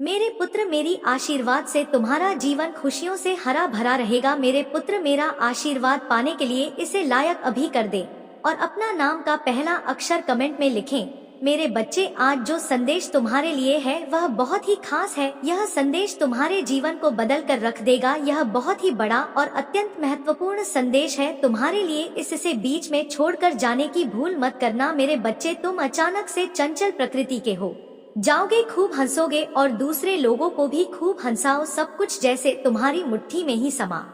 मेरे पुत्र, मेरी आशीर्वाद से तुम्हारा जीवन खुशियों से हरा भरा रहेगा। मेरे पुत्र, मेरा आशीर्वाद पाने के लिए इसे लायक अभी कर दे और अपना नाम का पहला अक्षर कमेंट में लिखें। मेरे बच्चे, आज जो संदेश तुम्हारे लिए है वह बहुत ही खास है। यह संदेश तुम्हारे जीवन को बदल कर रख देगा। यह बहुत ही बड़ा और अत्यंत महत्वपूर्ण संदेश है तुम्हारे लिए। इससे बीच में छोड़कर जाने की भूल मत करना। मेरे बच्चे, तुम अचानक से चंचल प्रकृति के हो जाओगे, खूब हंसोगे और दूसरे लोगों को भी खूब हंसाओ। सब कुछ जैसे तुम्हारी मुट्ठी में ही समा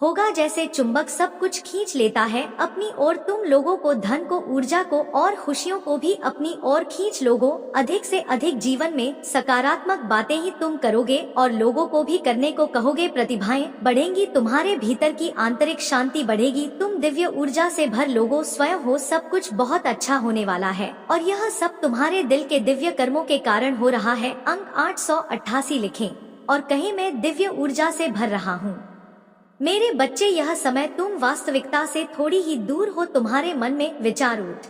होगा, जैसे चुंबक सब कुछ खींच लेता है अपनी ओर। तुम लोगों को, धन को, ऊर्जा को और खुशियों को भी अपनी ओर खींच लोगो। अधिक से अधिक जीवन में सकारात्मक बातें ही तुम करोगे और लोगों को भी करने को कहोगे। प्रतिभाएं बढ़ेंगी, तुम्हारे भीतर की आंतरिक शांति बढ़ेगी। तुम दिव्य ऊर्जा से भर लोगो, स्वयं हो। सब कुछ बहुत अच्छा होने वाला है और यह सब तुम्हारे दिल के दिव्य कर्मों के कारण हो रहा है। अंक 888 लिखें और कहें, मैं दिव्य ऊर्जा से भर रहा हूँ। मेरे बच्चे, यह समय तुम वास्तविकता से थोड़ी ही दूर हो। तुम्हारे मन में विचार उठ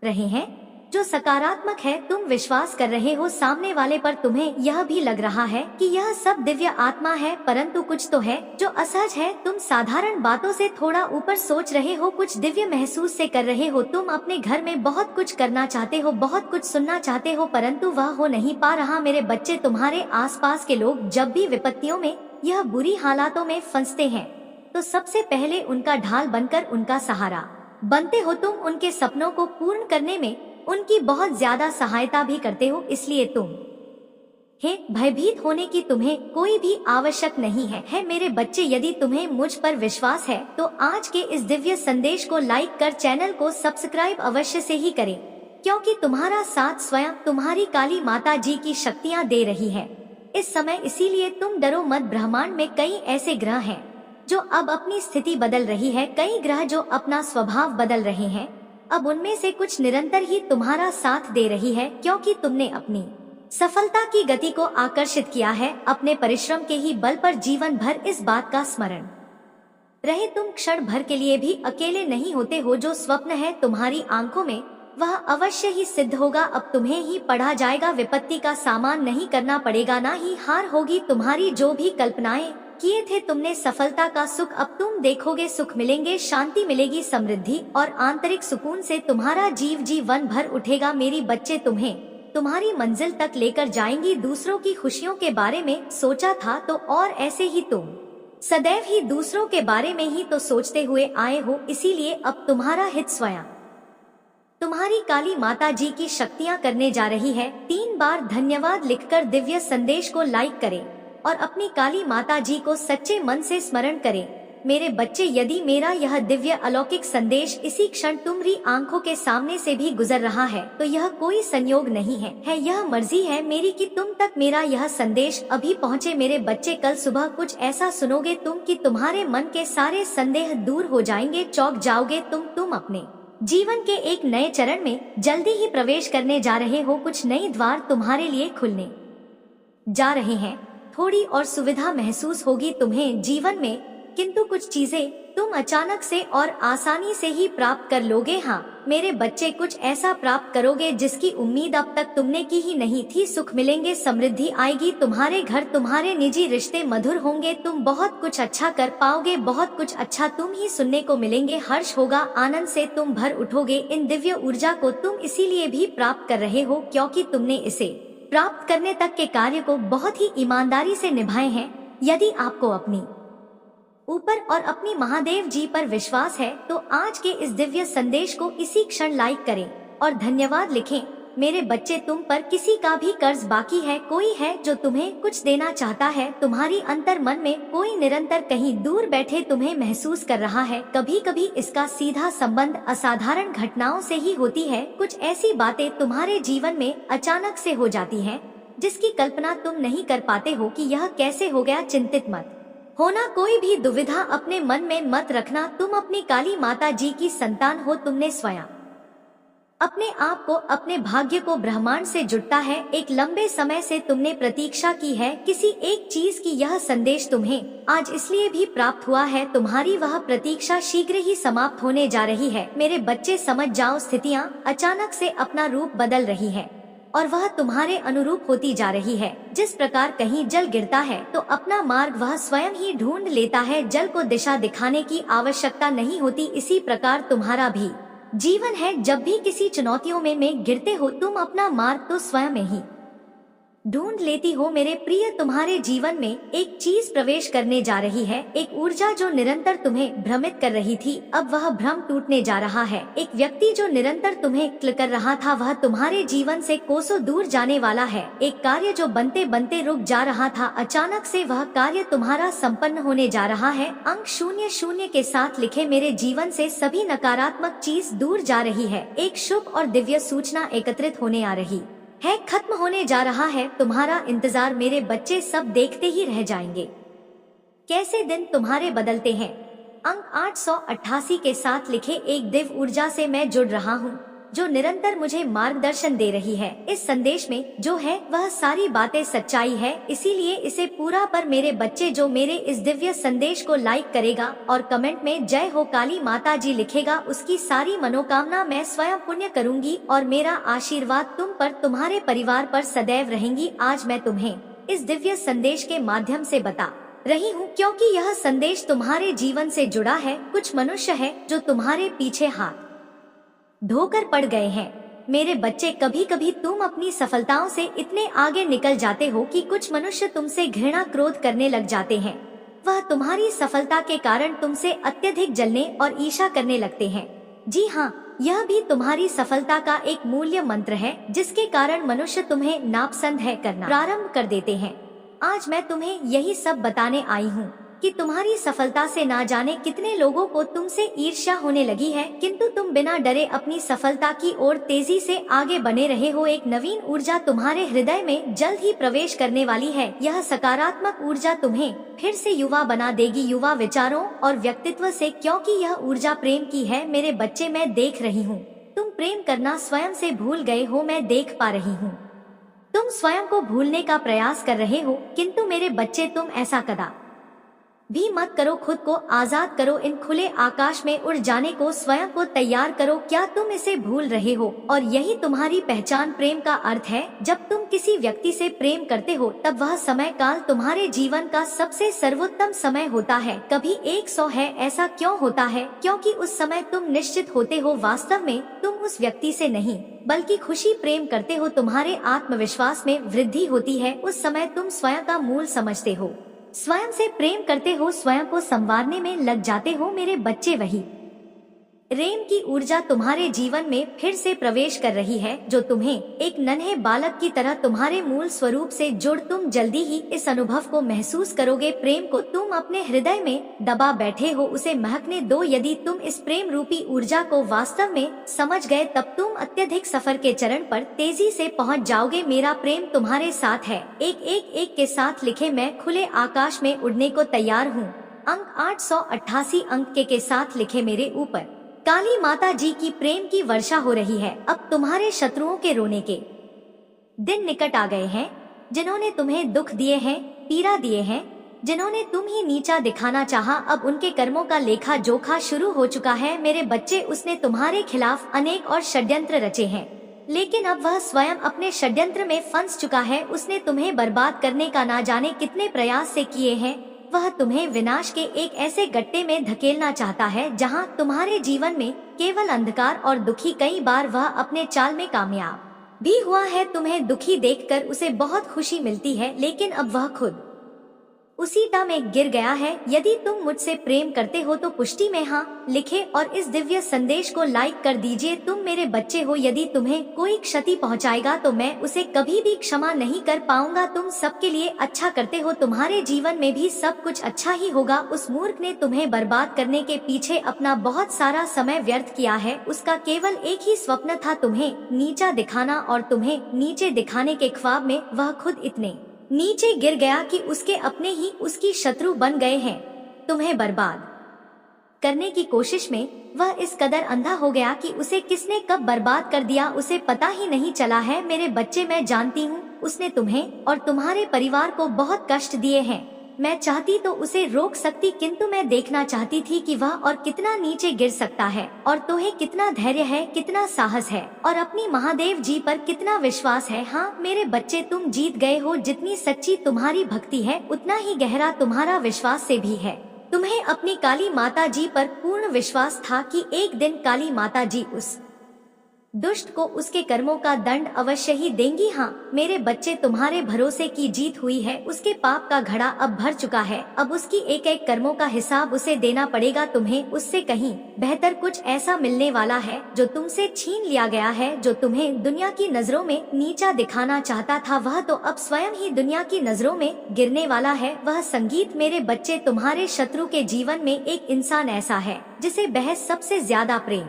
रहे हैं जो सकारात्मक है। तुम विश्वास कर रहे हो सामने वाले पर। तुम्हें यह भी लग रहा है कि यह सब दिव्य आत्मा है, परंतु कुछ तो है जो असहज है। तुम साधारण बातों से थोड़ा ऊपर सोच रहे हो, कुछ दिव्य महसूस से कर रहे हो। तुम अपने घर में बहुत कुछ करना चाहते हो, बहुत कुछ सुनना चाहते हो, परंतु वह हो नहीं पा रहा। मेरे बच्चे, तुम्हारे आसपास के लोग जब भी विपत्तियों में, यह बुरी हालातों में फंसते हैं तो सबसे पहले उनका ढाल बनकर उनका सहारा बनते हो। तुम उनके सपनों को पूर्ण करने में उनकी बहुत ज्यादा सहायता भी करते हो। इसलिए तुम हे भयभीत होने की तुम्हें कोई भी आवश्यक नहीं है। मेरे बच्चे, यदि तुम्हें मुझ पर विश्वास है तो आज के इस दिव्य संदेश को लाइक कर चैनल को सब्सक्राइब अवश्य से ही करें, क्योंकि तुम्हारा साथ स्वयं तुम्हारी काली माता जी की शक्तियाँ दे रही है इस समय। इसीलिए तुम डरो मत। ब्रह्मांड में कई ऐसे ग्रह हैं जो अब अपनी स्थिति बदल रही है, कई ग्रह जो अपना स्वभाव बदल रहे हैं। अब उनमें से कुछ निरंतर ही तुम्हारा साथ दे रही है, क्योंकि तुमने अपनी सफलता की गति को आकर्षित किया है अपने परिश्रम के ही बल पर। जीवन भर इस बात का स्मरण रहे, तुम क्षण भर के लिए भी अकेले नहीं होते हो। जो स्वप्न है तुम्हारी आंखों में वह अवश्य ही सिद्ध होगा। अब तुम्हें ही पढ़ा जाएगा, विपत्ति का सामना नहीं करना पड़ेगा, ना ही हार होगी। तुम्हारी जो भी कल्पनाएं किए थे तुमने, सफलता का सुख अब तुम देखोगे। सुख मिलेंगे, शांति मिलेगी, समृद्धि और आंतरिक सुकून से तुम्हारा जीवन भर उठेगा। मेरी बच्चे, तुम्हें तुम्हारी मंजिल तक लेकर जाएंगी। दूसरों की खुशियों के बारे में सोचा था तो और ऐसे ही तुम सदैव ही दूसरों के बारे में ही तो सोचते हुए आए हो। इसीलिए अब तुम्हारा हित स्वयं तुम्हारी काली माता जी की शक्तियाँ करने जा रही है। 3 बार धन्यवाद लिखकर दिव्य संदेश को लाइक करें और अपनी काली माता जी को सच्चे मन से स्मरण करें। मेरे बच्चे, यदि मेरा यह दिव्य अलौकिक संदेश इसी क्षण तुम्हारी आंखों के सामने से भी गुजर रहा है तो यह कोई संयोग नहीं है, यह मर्जी है मेरी कि तुम तक मेरा यह संदेश अभी पहुँचे। मेरे बच्चे, कल सुबह कुछ ऐसा सुनोगे तुम कि तुम्हारे मन के सारे संदेह दूर हो जाएंगे, चौंक जाओगे। तुम अपने जीवन के एक नए चरण में जल्दी ही प्रवेश करने जा रहे हो। कुछ नए द्वार तुम्हारे लिए खुलने जा रहे हैं। थोड़ी और सुविधा महसूस होगी तुम्हें जीवन में, किंतु कुछ चीजें तुम अचानक से और आसानी से ही प्राप्त कर लोगे। हाँ मेरे बच्चे, कुछ ऐसा प्राप्त करोगे जिसकी उम्मीद अब तक तुमने की ही नहीं थी। सुख मिलेंगे, समृद्धि आएगी, तुम्हारे घर, तुम्हारे निजी रिश्ते मधुर होंगे। तुम बहुत कुछ अच्छा कर पाओगे, बहुत कुछ अच्छा तुम ही सुनने को मिलेंगे। हर्ष होगा, आनंद से तुम भर उठोगे। इन दिव्य ऊर्जा को तुम इसीलिए भी प्राप्त कर रहे हो क्योंकि तुमने इसे प्राप्त करने तक के कार्य को बहुत ही ईमानदारी से निभाए हैं। यदि आपको अपनी ऊपर और अपनी महादेव जी पर विश्वास है तो आज के इस दिव्य संदेश को इसी क्षण लाइक करें और धन्यवाद लिखें। मेरे बच्चे, तुम पर किसी का भी कर्ज बाकी है, कोई है जो तुम्हें कुछ देना चाहता है। तुम्हारी अंतर मन में कोई निरंतर कहीं दूर बैठे तुम्हें महसूस कर रहा है। कभी कभी इसका सीधा संबंध असाधारण घटनाओं से ही होती है। कुछ ऐसी बातें तुम्हारे जीवन में अचानक से हो जाती हैं जिसकी कल्पना तुम नहीं कर पाते हो कि यह कैसे हो गया। चिंतित मत होना, कोई भी दुविधा अपने मन में मत रखना। तुम अपनी काली माता जी की संतान हो। तुमने स्वयं अपने आप को, अपने भाग्य को ब्रह्मांड से जुड़ता है। एक लंबे समय से तुमने प्रतीक्षा की है किसी एक चीज की। यह संदेश तुम्हें आज इसलिए भी प्राप्त हुआ है। तुम्हारी वह प्रतीक्षा शीघ्र ही समाप्त होने जा रही है। मेरे बच्चे, समझ जाओ, स्थितियाँ अचानक से अपना रूप बदल रही है। और वह तुम्हारे अनुरूप होती जा रही है। जिस प्रकार कहीं जल गिरता है तो अपना मार्ग वह स्वयं ही ढूंढ लेता है, जल को दिशा दिखाने की आवश्यकता नहीं होती। इसी प्रकार तुम्हारा भी जीवन है। जब भी किसी चुनौतियों में गिरते हो तुम अपना मार्ग तो स्वयं ही ढूंढ लेती हो। मेरे प्रिय, तुम्हारे जीवन में एक चीज प्रवेश करने जा रही है, एक ऊर्जा जो निरंतर तुम्हें भ्रमित कर रही थी, अब वह भ्रम टूटने जा रहा है। एक व्यक्ति जो निरंतर तुम्हें क्ल कर रहा था वह तुम्हारे जीवन से कोसों दूर जाने वाला है। एक कार्य जो बनते बनते रुक जा रहा था, अचानक से वह कार्य तुम्हारा संपन्न होने जा रहा है। अंक 00 के साथ लिखे, मेरे जीवन से सभी नकारात्मक चीज दूर जा रही है। एक शुभ और दिव्य सूचना एकत्रित होने आ रही है, खत्म होने जा रहा है। तुम्हारा इंतजार मेरे बच्चे सब देखते ही रह जाएंगे कैसे दिन तुम्हारे बदलते हैं। अंक 888 के साथ लिखे, एक दिव्य ऊर्जा से मैं जुड़ रहा हूँ जो निरंतर मुझे मार्गदर्शन दे रही है। इस संदेश में जो है वह सारी बातें सच्चाई है, इसीलिए इसे पूरा पर मेरे बच्चे जो मेरे इस दिव्य संदेश को लाइक करेगा और कमेंट में जय हो काली माता जी लिखेगा, उसकी सारी मनोकामना मैं स्वयं पुण्य करूंगी और मेरा आशीर्वाद तुम पर, तुम्हारे परिवार पर सदैव रहेंगी। आज मैं तुम्हें इस दिव्य संदेश के माध्यम से बता रही हूँ क्योंकि यह संदेश तुम्हारे जीवन से जुड़ा है। कुछ मनुष्य है जो तुम्हारे पीछे हाथ धोकर पड़ गए हैं। मेरे बच्चे, कभी कभी तुम अपनी सफलताओं से इतने आगे निकल जाते हो कि कुछ मनुष्य तुमसे घृणा क्रोध करने लग जाते हैं। वह तुम्हारी सफलता के कारण तुमसे अत्यधिक जलने और ईर्ष्या करने लगते हैं। जी हाँ, यह भी तुम्हारी सफलता का एक मूल्य मंत्र है जिसके कारण मनुष्य तुम्हें नापसंद है करना प्रारंभ कर देते हैं। आज मैं तुम्हें यही सब बताने आई हूँ कि तुम्हारी सफलता से ना जाने कितने लोगों को तुमसे ईर्ष्या होने लगी है, किंतु तुम बिना डरे अपनी सफलता की ओर तेजी से आगे बने रहे हो। एक नवीन ऊर्जा तुम्हारे हृदय में जल्द ही प्रवेश करने वाली है। यह सकारात्मक ऊर्जा तुम्हें फिर से युवा बना देगी, युवा विचारों और व्यक्तित्व से, क्योंकि यह ऊर्जा प्रेम की है। मेरे बच्चे, मैं देख रही हूँ तुम प्रेम करना स्वयं से भूल गए हो। मैं देख पा रही हूँ तुम स्वयं को भूलने का प्रयास कर रहे हो, किंतु मेरे बच्चे तुम ऐसा कदा भी मत करो। खुद को आजाद करो, इन खुले आकाश में उड़ जाने को स्वयं को तैयार करो। क्या तुम इसे भूल रहे हो? और यही तुम्हारी पहचान प्रेम का अर्थ है। जब तुम किसी व्यक्ति से प्रेम करते हो तब वह समय काल तुम्हारे जीवन का सबसे सर्वोत्तम समय होता है, कभी 100 है। ऐसा क्यों होता है? क्योंकि उस समय तुम निश्चित होते हो वास्तव में तुम उस व्यक्ति से नहीं बल्कि खुशी प्रेम करते हो। तुम्हारे आत्मविश्वास में वृद्धि होती है। उस समय तुम स्वयं का मूल समझते हो, स्वयं से प्रेम करते हो, स्वयं को संवारने में लग जाते हो। मेरे बच्चे, वही प्रेम की ऊर्जा तुम्हारे जीवन में फिर से प्रवेश कर रही है जो तुम्हें एक नन्हे बालक की तरह तुम्हारे मूल स्वरूप से जुड़। तुम जल्दी ही इस अनुभव को महसूस करोगे। प्रेम को तुम अपने हृदय में दबा बैठे हो, उसे महकने दो। यदि तुम इस प्रेम रूपी ऊर्जा को वास्तव में समझ गए तब तुम अत्यधिक सफर के चरण पर तेजी से पहुंच जाओगे। मेरा प्रेम तुम्हारे साथ है। एक के साथ लिखे, मैं खुले आकाश में उड़ने को तैयार हूँ। अंक 888 अंक के साथ लिखे, मेरे ऊपर काली माता जी की प्रेम की वर्षा हो रही है। अब तुम्हारे शत्रुओं के रोने के दिन निकट आ गए हैं। जिन्होंने तुम्हें दुख दिए हैं, पीड़ा दिए हैं, जिन्होंने तुम ही नीचा दिखाना चाहा, अब उनके कर्मों का लेखा जोखा शुरू हो चुका है। मेरे बच्चे, उसने तुम्हारे खिलाफ अनेक और षड्यंत्र रचे हैं, लेकिन अब वह स्वयं अपने षड्यंत्र में फंस चुका है। उसने तुम्हें बर्बाद करने का ना जाने कितने प्रयास से किए हैं। वह तुम्हें विनाश के एक ऐसे गड्ढे में धकेलना चाहता है जहां तुम्हारे जीवन में केवल अंधकार और दुखी। कई बार वह अपने चाल में कामयाब भी हुआ है। तुम्हें दुखी देखकर उसे बहुत खुशी मिलती है, लेकिन अब वह खुद उसी टा में गिर गया है। यदि तुम मुझसे प्रेम करते हो तो पुष्टि में हाँ लिखे और इस दिव्य संदेश को लाइक कर दीजिए। तुम मेरे बच्चे हो, यदि तुम्हें कोई क्षति पहुंचाएगा तो मैं उसे कभी भी क्षमा नहीं कर पाऊंगा। तुम सबके लिए अच्छा करते हो, तुम्हारे जीवन में भी सब कुछ अच्छा ही होगा। उस मूर्ख ने तुम्हें बर्बाद करने के पीछे अपना बहुत सारा समय व्यर्थ किया है। उसका केवल एक ही स्वप्न था, तुम्हें नीचा दिखाना, और तुम्हें नीचे दिखाने के ख्वाब में वह खुद इतने नीचे गिर गया कि उसके अपने ही उसकी शत्रु बन गए हैं। तुम्हें बर्बाद करने की कोशिश में वह इस कदर अंधा हो गया कि उसे किसने कब बर्बाद कर दिया उसे पता ही नहीं चला है। मेरे बच्चे, मैं जानती हूँ उसने तुम्हें और तुम्हारे परिवार को बहुत कष्ट दिए हैं। मैं चाहती तो उसे रोक सकती, किंतु मैं देखना चाहती थी कि वह और कितना नीचे गिर सकता है, और तुम्हें कितना धैर्य है, कितना साहस है, और अपनी महादेव जी पर कितना विश्वास है। हाँ मेरे बच्चे, तुम जीत गए हो। जितनी सच्ची तुम्हारी भक्ति है उतना ही गहरा तुम्हारा विश्वास से भी है। तुम्हें अपनी काली माता जी पर पूर्ण विश्वास था कि एक दिन काली माता जी उस दुष्ट को उसके कर्मों का दंड अवश्य ही देंगी। हाँ मेरे बच्चे, तुम्हारे भरोसे की जीत हुई है। उसके पाप का घड़ा अब भर चुका है। अब उसकी एक एक कर्मों का हिसाब उसे देना पड़ेगा। तुम्हें उससे कहीं बेहतर कुछ ऐसा मिलने वाला है जो तुमसे छीन लिया गया है। जो तुम्हें दुनिया की नजरों में नीचा दिखाना चाहता था, वह तो अब स्वयं ही दुनिया की नजरों में गिरने वाला है। वह संगीत मेरे बच्चे, तुम्हारे शत्रु के जीवन में एक इंसान ऐसा है जिसे वह सबसे ज्यादा प्रेम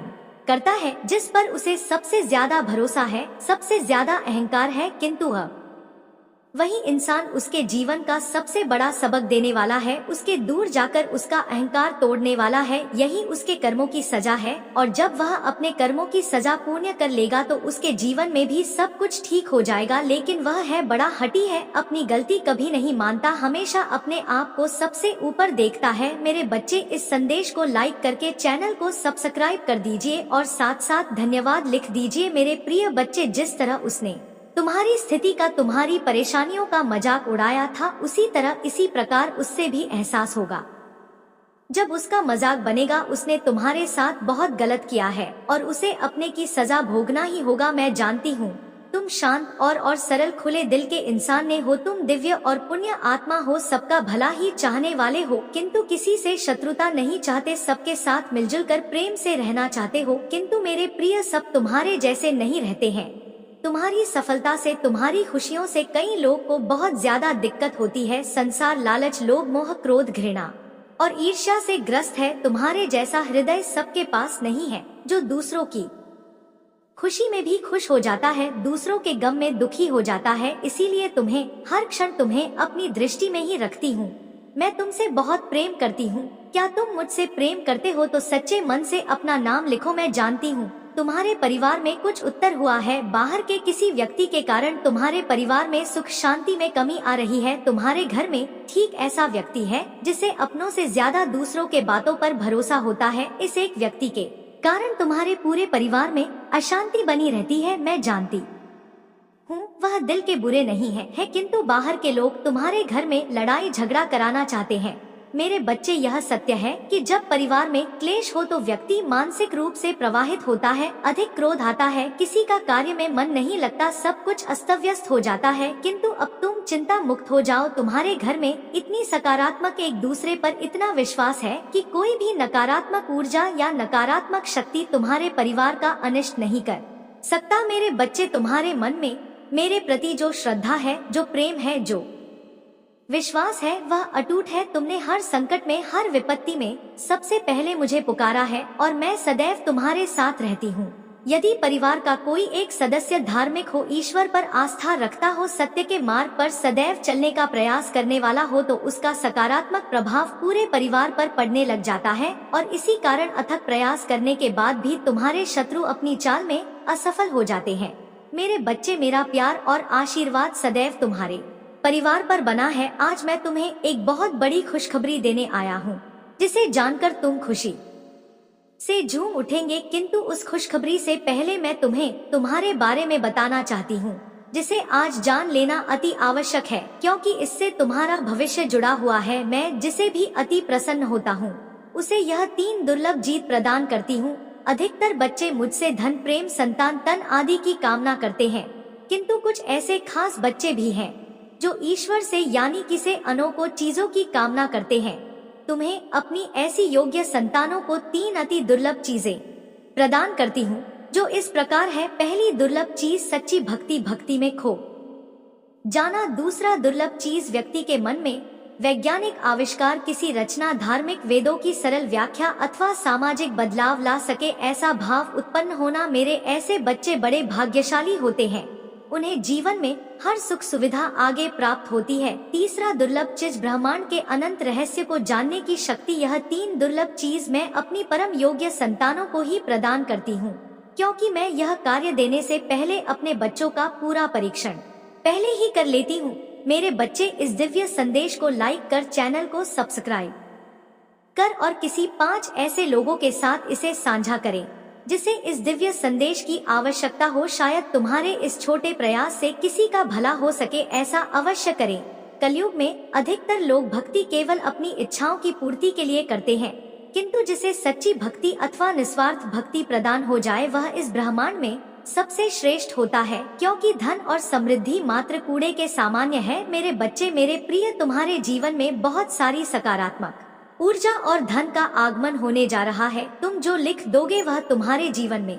करता है, जिस पर उसे सबसे ज्यादा भरोसा है, सबसे ज्यादा अहंकार है, किंतु अब वही इंसान उसके जीवन का सबसे बड़ा सबक देने वाला है। उसके दूर जाकर उसका अहंकार तोड़ने वाला है। यही उसके कर्मों की सजा है, और जब वह अपने कर्मों की सजा पूर्ण कर लेगा तो उसके जीवन में भी सब कुछ ठीक हो जाएगा। लेकिन वह है बड़ा हठी है, अपनी गलती कभी नहीं मानता, हमेशा अपने आप को सबसे ऊपर देखता है। मेरे बच्चे, इस संदेश को लाइक करके चैनल को सब्सक्राइब कर दीजिए और साथ साथ धन्यवाद लिख दीजिए। मेरे प्रिय बच्चे, जिस तरह उसने तुम्हारी स्थिति का, तुम्हारी परेशानियों का मजाक उड़ाया था, उसी तरह इसी प्रकार उससे भी एहसास होगा। जब उसका मजाक बनेगा, उसने तुम्हारे साथ बहुत गलत किया है और उसे अपने की सजा भोगना ही होगा। मैं जानती हूँ तुम शांत और सरल खुले दिल के इंसान ने हो। तुम दिव्य और पुण्य आत्मा हो, सबका भला ही चाहने वाले हो, किंतु किसी से शत्रुता नहीं चाहते, सबके साथ मिलजुल कर प्रेम से रहना चाहते हो। किंतु मेरे प्रिय, सब तुम्हारे जैसे नहीं रहते हैं। तुम्हारी सफलता से, तुम्हारी खुशियों से कई लोग को बहुत ज्यादा दिक्कत होती है। संसार, लालच, लोभ, मोह, क्रोध, घृणा और ईर्ष्या से ग्रस्त है। तुम्हारे जैसा हृदय सबके पास नहीं है, जो दूसरों की खुशी में भी खुश हो जाता है, दूसरों के गम में दुखी हो जाता है। इसीलिए तुम्हें हर क्षण, तुम्हें अपनी दृष्टि में ही रखती हूँ। मैं तुमसे बहुत प्रेम करती हूँ। क्या तुम मुझसे प्रेम करते हो तो सच्चे मन से अपना नाम लिखो। मैं जानती हूँ तुम्हारे परिवार में कुछ उत्तर हुआ है। बाहर के किसी व्यक्ति के कारण तुम्हारे परिवार में सुख शांति में कमी आ रही है। तुम्हारे घर में ठीक ऐसा व्यक्ति है जिसे अपनों से ज्यादा दूसरों के बातों पर भरोसा होता है। इस एक व्यक्ति के कारण तुम्हारे पूरे परिवार में अशांति बनी रहती है। मैं जानती हूँ वह दिल के बुरे नहीं है, किंतु बाहर के लोग तुम्हारे घर में लड़ाई झगड़ा कराना चाहते हैं। मेरे बच्चे, यह सत्य है कि जब परिवार में क्लेश हो तो व्यक्ति मानसिक रूप से प्रवाहित होता है, अधिक क्रोध आता है, किसी का कार्य में मन नहीं लगता, सब कुछ अस्त व्यस्त हो जाता है। किंतु अब तुम चिंता मुक्त हो जाओ। तुम्हारे घर में इतनी सकारात्मक, एक दूसरे पर इतना विश्वास है कि कोई भी नकारात्मक ऊर्जा या नकारात्मक शक्ति तुम्हारे परिवार का अनिष्ट नहीं कर सकता। मेरे बच्चे, तुम्हारे मन में मेरे प्रति जो श्रद्धा है, जो प्रेम है, जो विश्वास है, वह अटूट है। तुमने हर संकट में, हर विपत्ति में सबसे पहले मुझे पुकारा है और मैं सदैव तुम्हारे साथ रहती हूँ। यदि परिवार का कोई एक सदस्य धार्मिक हो, ईश्वर पर आस्था रखता हो, सत्य के मार्ग पर सदैव चलने का प्रयास करने वाला हो, तो उसका सकारात्मक प्रभाव पूरे परिवार पर पड़ने लग जाता है। और इसी कारण अथक प्रयास करने के बाद भी तुम्हारे शत्रु अपनी चाल में असफल हो जाते हैं। मेरे बच्चे, मेरा प्यार और आशीर्वाद सदैव तुम्हारे परिवार पर बना है। आज मैं तुम्हें एक बहुत बड़ी खुशखबरी देने आया हूँ, जिसे जानकर तुम खुशी से झूम उठेंगे। किंतु उस खुशखबरी से पहले मैं तुम्हें तुम्हारे बारे में बताना चाहती हूँ, जिसे आज जान लेना अति आवश्यक है, क्योंकि इससे तुम्हारा भविष्य जुड़ा हुआ है। मैं जिसे भी अति प्रसन्न होता हूँ, उसे यह 3 दुर्लभ जीत प्रदान करती हूँ। अधिकतर बच्चे मुझसे धन, प्रेम, संतान, तन आदि की कामना करते हैं, किंतु कुछ ऐसे खास बच्चे भी हैं जो ईश्वर से, यानी किसी अनोखी चीजों की कामना करते हैं। तुम्हें अपनी ऐसी योग्य संतानों को 3 अति दुर्लभ चीजें प्रदान करती हूँ, जो इस प्रकार है। पहली दुर्लभ चीज सच्ची भक्ति, भक्ति में खो जाना। दूसरा दुर्लभ चीज व्यक्ति के मन में वैज्ञानिक आविष्कार, किसी रचना, धार्मिक वेदों की सरल व्याख्या अथवा सामाजिक बदलाव ला सके, ऐसा भाव उत्पन्न होना। मेरे ऐसे बच्चे बड़े भाग्यशाली होते हैं, उन्हें जीवन में हर सुख सुविधा आगे प्राप्त होती है। तीसरा दुर्लभ चीज ब्रह्मांड के अनंत रहस्य को जानने की शक्ति। यह 3 दुर्लभ चीज मैं अपनी परम योग्य संतानों को ही प्रदान करती हूँ, क्योंकि मैं यह कार्य देने से पहले अपने बच्चों का पूरा परीक्षण पहले ही कर लेती हूँ। मेरे बच्चे इस दिव्य संदेश को लाइक कर चैनल को सब्सक्राइब कर और किसी 5 ऐसे लोगों के साथ इसे साझा करें जिसे इस दिव्य संदेश की आवश्यकता हो। शायद तुम्हारे इस छोटे प्रयास से किसी का भला हो सके, ऐसा अवश्य करें। कलयुग में अधिकतर लोग भक्ति केवल अपनी इच्छाओं की पूर्ति के लिए करते हैं, किंतु जिसे सच्ची भक्ति अथवा निस्वार्थ भक्ति प्रदान हो जाए वह इस ब्रह्मांड में सबसे श्रेष्ठ होता है, क्योंकि धन और समृद्धि मात्र कूड़े के सामान्य है। मेरे बच्चे मेरे प्रिय, तुम्हारे जीवन में बहुत सारी सकारात्मक ऊर्जा और धन का आगमन होने जा रहा है। तुम जो लिख दोगे वह तुम्हारे जीवन में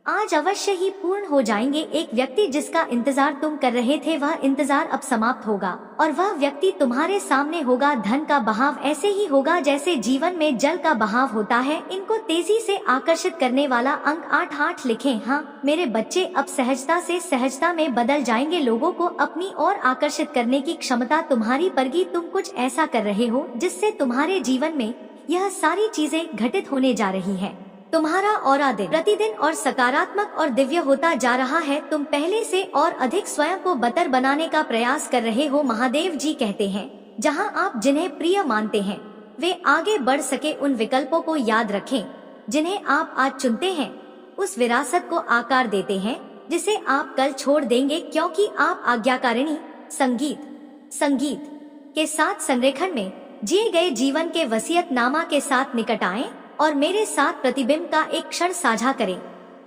आज अवश्य ही पूर्ण हो जाएंगे। एक व्यक्ति जिसका इंतजार तुम कर रहे थे वह इंतजार अब समाप्त होगा और वह व्यक्ति तुम्हारे सामने होगा। धन का बहाव ऐसे ही होगा जैसे जीवन में जल का बहाव होता है। इनको तेजी से आकर्षित करने वाला अंक 8 लिखें। हाँ मेरे बच्चे, अब सहजता से सहजता में बदल जाएंगे। लोगों को अपनी ओर आकर्षित करने की क्षमता तुम्हारी परगी। तुम कुछ ऐसा कर रहे हो जिससे तुम्हारे जीवन में यह सारी चीजें घटित होने जा रही है। तुम्हारा ऑरा दिन प्रतिदिन और सकारात्मक और दिव्य होता जा रहा है। तुम पहले से और अधिक स्वयं को बेहतर बनाने का प्रयास कर रहे हो। महादेव जी कहते हैं, जहां आप जिन्हें प्रिय मानते हैं वे आगे बढ़ सके। उन विकल्पों को याद रखें जिन्हें आप आज चुनते हैं। उस विरासत को आकार देते हैं जिसे आप कल छोड़ देंगे, क्योंकि आप आज्ञाकारिणी संगीत के साथ संरेखण में जिए गए जीवन के वसीयतनामा के साथ निकट आएं और मेरे साथ प्रतिबिंब का एक क्षण साझा करें,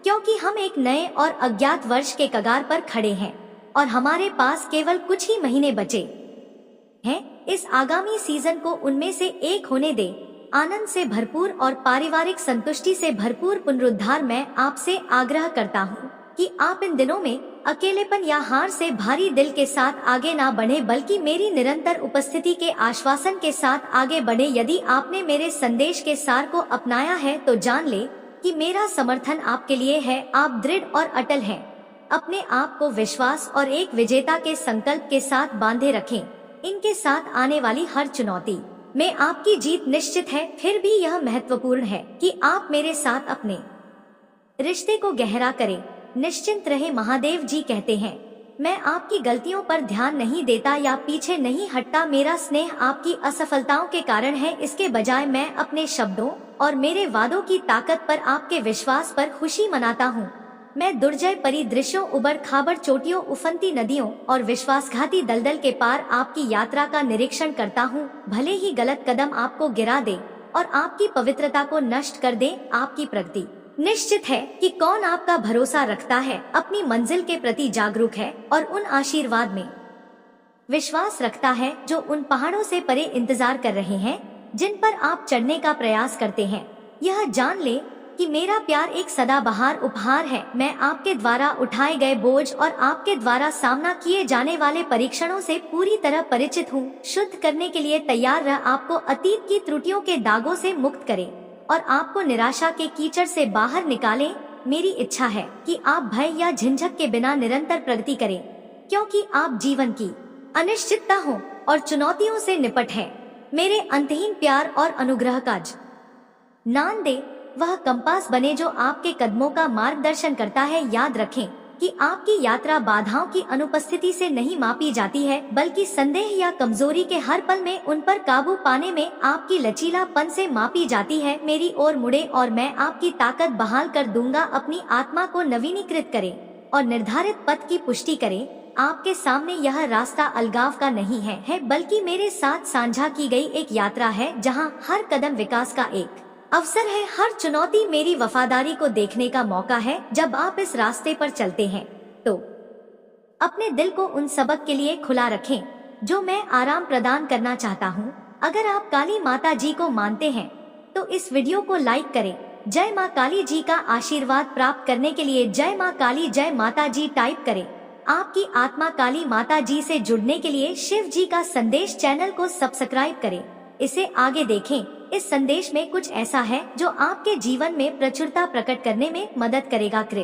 क्योंकि हम एक नए और अज्ञात वर्ष के कगार पर खड़े हैं और हमारे पास केवल कुछ ही महीने बचे हैं। इस आगामी सीजन को उनमें से एक होने दे, आनंद से भरपूर और पारिवारिक संतुष्टि से भरपूर पुनरुद्धार। मैं आपसे आग्रह करता हूँ कि आप इन दिनों में अकेलेपन या हार से भारी दिल के साथ आगे ना बढ़े, बल्कि मेरी निरंतर उपस्थिति के आश्वासन के साथ आगे बढ़े। यदि आपने मेरे संदेश के सार को अपनाया है तो जान ले कि मेरा समर्थन आपके लिए है। आप दृढ़ और अटल हैं। अपने आप को विश्वास और एक विजेता के संकल्प के साथ बांधे रखें। इनके साथ आने वाली हर चुनौती में आपकी जीत निश्चित है। फिर भी यह महत्वपूर्ण है कि आप मेरे साथ अपने रिश्ते को गहरा करें। निश्चिंत रहे। महादेव जी कहते हैं, मैं आपकी गलतियों पर ध्यान नहीं देता या पीछे नहीं हटता। मेरा स्नेह आपकी असफलताओं के कारण है, इसके बजाय मैं अपने शब्दों और मेरे वादों की ताकत पर, आपके विश्वास पर खुशी मनाता हूँ। मैं दुर्जय परिदृश्यों, उबड़ खाबड़ चोटियों, उफनती नदियों और विश्वासघाती दलदल के पार आपकी यात्रा का निरीक्षण करता हूँ। भले ही गलत कदम आपको गिरा दे और आपकी पवित्रता को नष्ट कर दे, आपकी प्रगति निश्चित है कि कौन आपका भरोसा रखता है, अपनी मंजिल के प्रति जागरूक है और उन आशीर्वाद में विश्वास रखता है जो उन पहाड़ों से परे इंतजार कर रहे हैं जिन पर आप चढ़ने का प्रयास करते हैं। यह जान ले कि मेरा प्यार एक सदाबहार उपहार है। मैं आपके द्वारा उठाए गए बोझ और आपके द्वारा सामना किए जाने वाले परीक्षणों से पूरी तरह परिचित हूँ। शुद्ध करने के लिए तैयार रह, आपको अतीत की त्रुटियों के दागों से मुक्त करे और आपको निराशा के कीचड़ से बाहर निकाले। मेरी इच्छा है कि आप भय या झिझक के बिना निरंतर प्रगति करें, क्योंकि आप जीवन की अनिश्चितता हो और चुनौतियों से निपट है। मेरे अंतहीन प्यार और अनुग्रह का ज्ञान दे, वह कंपास बने जो आपके कदमों का मार्गदर्शन करता है। याद रखें कि आपकी यात्रा बाधाओं की अनुपस्थिति से नहीं मापी जाती है, बल्कि संदेह या कमजोरी के हर पल में उन पर काबू पाने में आपकी लचीलापन से मापी जाती है। मेरी ओर मुड़े और मैं आपकी ताकत बहाल कर दूंगा। अपनी आत्मा को नवीनीकृत करें और निर्धारित पथ की पुष्टि करें। आपके सामने यह रास्ता अलगाव का नहीं है, बल्कि मेरे साथ साझा की गई एक यात्रा है जहां हर कदम विकास का एक अवसर है। हर चुनौती मेरी वफादारी को देखने का मौका है। जब आप इस रास्ते पर चलते हैं तो अपने दिल को उन सबक के लिए खुला रखें जो मैं आराम प्रदान करना चाहता हूँ। अगर आप काली माता जी को मानते हैं तो इस वीडियो को लाइक करें। जय माँ काली जी का आशीर्वाद प्राप्त करने के लिए जय माँ काली, जय माता जी टाइप करें। आपकी आत्मा काली माता जी से जुड़ने के लिए शिव जी का संदेश चैनल को सब्सक्राइब करें। इसे आगे देखें। इस संदेश में कुछ ऐसा है जो आपके जीवन में प्रचुरता प्रकट करने में मदद करेगा। कृपया